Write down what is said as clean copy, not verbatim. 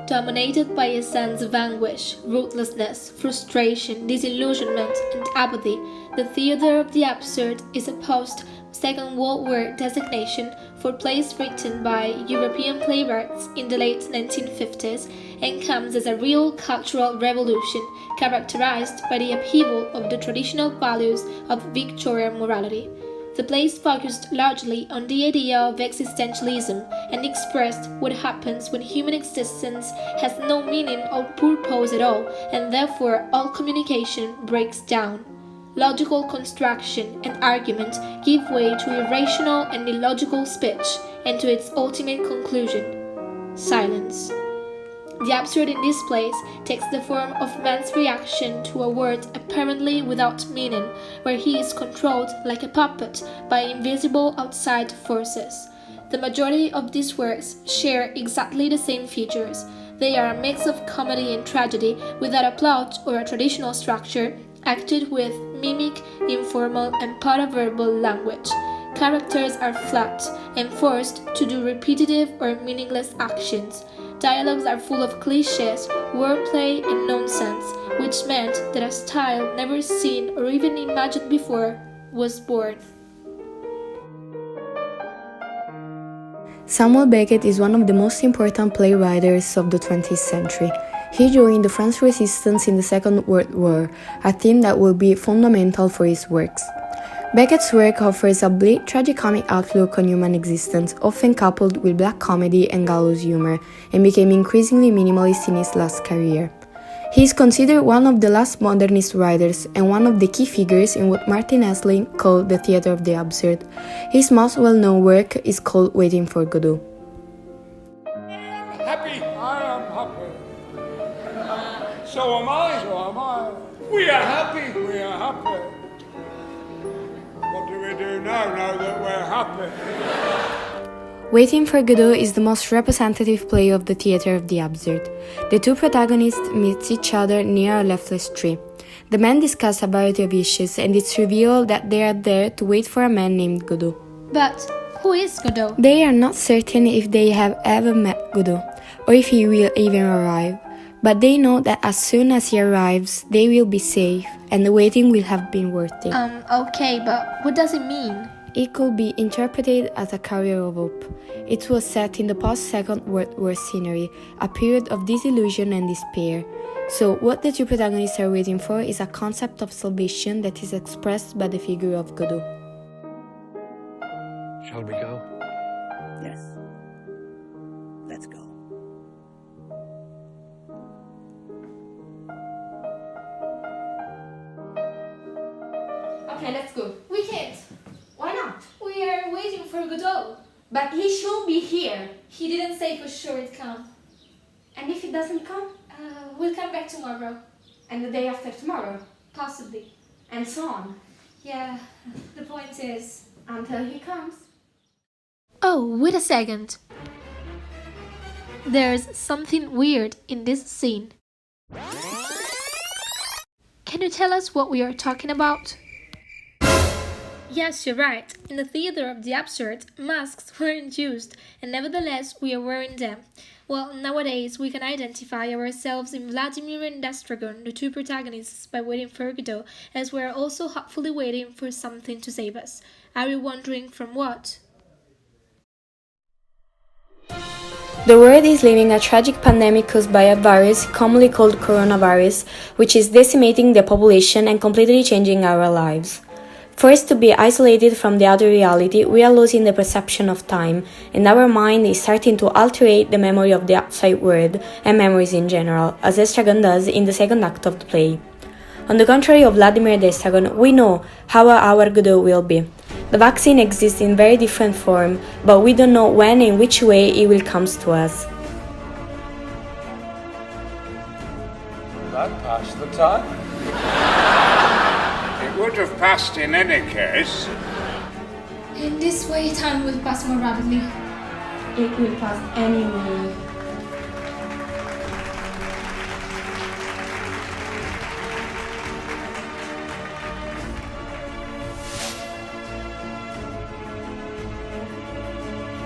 Dominated by a sense of anguish, ruthlessness, frustration, disillusionment, and apathy, the theater of the absurd is a post-Second World War designation for plays written by European playwrights in the late 1950s and comes as a real cultural revolution characterized by the upheaval of the traditional values of Victorian morality. The plays focused largely on the idea of existentialism and expressed what happens when human existence has no meaning or purpose at all, and therefore all communication breaks down. Logical construction and argument give way to irrational and illogical speech, and to its ultimate conclusion: silence. The absurd in this place takes the form of man's reaction to a word apparently without meaning, where he is controlled like a puppet by invisible outside forces. The majority of these works share exactly the same features. They are a mix of comedy and tragedy without a plot or a traditional structure, acted with mimic, informal, and paraverbal language. Characters are flat and forced to do repetitive or meaningless actions. Dialogues are full of cliches, wordplay, and nonsense, which meant that a style never seen or even imagined before was born. Samuel Beckett is one of the most important playwrights of the 20th century. He joined the French resistance in the Second World War, a theme that will be fundamental for his works. Beckett's work offers a bleak tragicomic outlook on human existence, often coupled with black comedy and gallows humor, and became increasingly minimalist in his last career. He is considered one of the last modernist writers and one of the key figures in what Martin Esslin called the theater of the absurd. His most well-known work is called Waiting for Godot. Happy. I am happy. So am I. So am I. We are happy. We are happy. What do we do now that we're happy? Waiting for Godot is the most representative play of the theater of the absurd. The two protagonists meet each other near a leafless tree. The men discuss a variety of issues, and it's revealed that they are there to wait for a man named Godot. But who is Godot? They are not certain if they have ever met Godot, or if he will even arrive. But they know that as soon as he arrives, they will be safe, and the waiting will have been worth it. Okay, but what does it mean? It could be interpreted as a carrier of hope. It was set in the post-Second World War scenery, a period of disillusion and despair. So, what the two protagonists are waiting for is a concept of salvation that is expressed by the figure of Godot. Shall we go? Yes. Let's go. Okay, let's go. We can't. Why not? We are waiting for Godot. But he should be here. He didn't say for sure it'd come. And if he doesn't come? We'll come back tomorrow. And the day after tomorrow? Possibly. And so on. Yeah, the point is... Until he comes. Oh, wait a second. There's something weird in this scene. Can you tell us what we are talking about? Yes, you're right. In the theater of the absurd, masks weren't used, and nevertheless we are wearing them. Well, nowadays we can identify ourselves in Vladimir and Estragon, the two protagonists, by waiting for Godot, as we are also hopefully waiting for something to save us. Are you wondering from what? The world is living a tragic pandemic caused by a virus commonly called coronavirus, which is decimating the population and completely changing our lives. Forced to be isolated from the outer reality, we are losing the perception of time, and our mind is starting to alterate the memory of the outside world and memories in general, as Estragon does in the second act of the play. On the contrary of Vladimir and Estragon, we know how our Godot will be. The vaccine exists in very different form, but we don't know when and which way it will come to us. That passed the time. It would have passed in any case. In this way, time will pass more rapidly. It will pass anyway.